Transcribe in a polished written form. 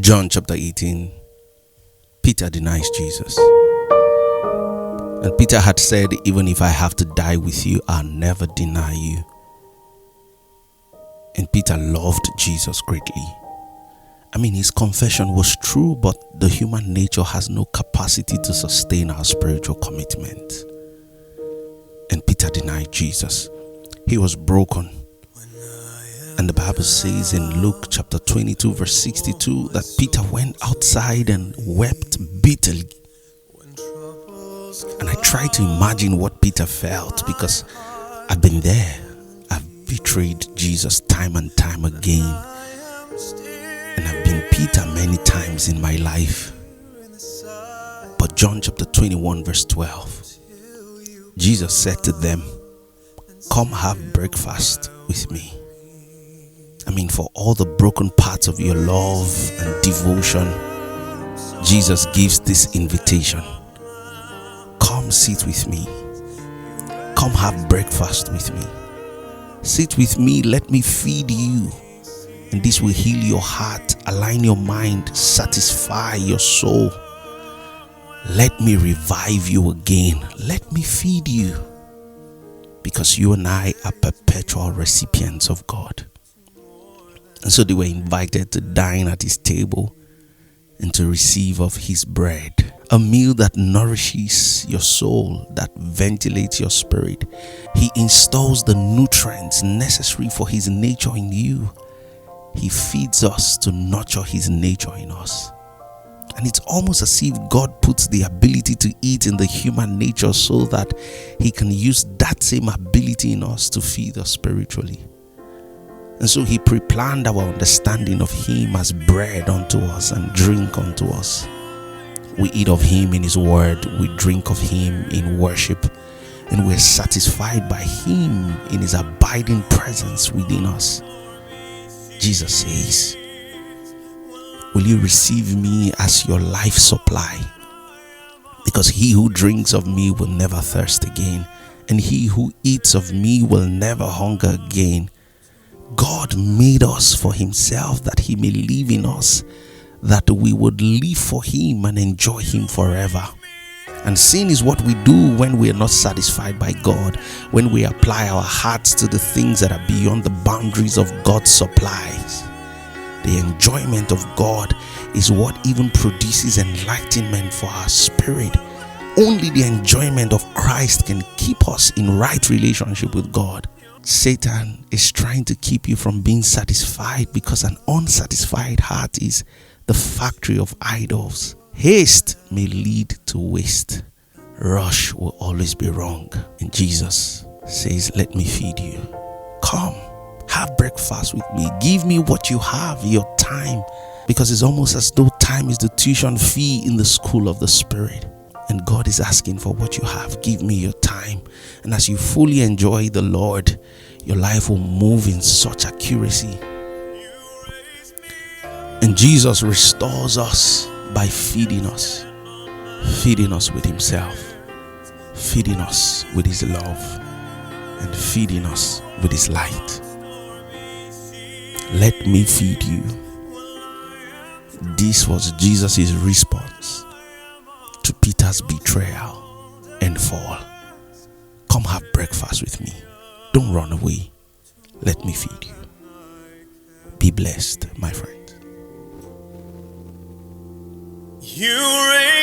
John chapter 18, Peter denies Jesus. And Peter had said, even if I have to die with you, I'll never deny you. And Peter loved Jesus greatly. I mean, his confession was true, but the human nature has no capacity to sustain our spiritual commitment. And Peter denied Jesus. He was broken. And the Bible says in Luke chapter 22 verse 62 that Peter went outside and wept bitterly. And I try to imagine what Peter felt, because I've been there. I've betrayed Jesus time and time again. And I've been Peter many times in my life. But John chapter 21 verse 12, Jesus said to them, "Come have breakfast with me." I mean, for all the broken parts of your love and devotion, Jesus gives this invitation. Come sit with me. Come have breakfast with me. Sit with me, let me feed you. And this will heal your heart, align your mind, satisfy your soul. Let me revive you again. Let me feed you. Because you and I are perpetual recipients of God. And so they were invited to dine at his table and to receive of his bread. A meal that nourishes your soul, that ventilates your spirit. He installs the nutrients necessary for his nature in you. He feeds us to nurture his nature in us. And it's almost as if God puts the ability to eat in the human nature so that he can use that same ability in us to feed us spiritually. And so he pre-planned our understanding of him as bread unto us and drink unto us. We eat of him in his word, we drink of him in worship, and we're satisfied by him in his abiding presence within us. Jesus says, will you receive me as your life supply? Because he who drinks of me will never thirst again, and he who eats of me will never hunger again. God made us for himself that he may live in us, that we would live for him and enjoy him forever. And sin is what we do when we are not satisfied by God, when we apply our hearts to the things that are beyond the boundaries of God's supplies. The enjoyment of God is what even produces enlightenment for our spirit. Only the enjoyment of Christ can keep us in right relationship with God. Satan is trying to keep you from being satisfied, because an unsatisfied heart is the factory of idols. Haste may lead to waste. Rush will always be wrong. And Jesus says, let me feed you. Come, have breakfast with me. Give me what you have, your time. Because it's almost as though time is the tuition fee in the school of the Spirit. And God is asking for what you have. Give me your time. And as you fully enjoy the Lord, your life will move in such accuracy. And Jesus restores us by feeding us with himself, feeding us with his love, and feeding us with his light. Let me feed you. This was Jesus' response to Peter's betrayal and fall. Come have breakfast with me. Don't run away. Let me feed you. Be blessed, my friend. You reign.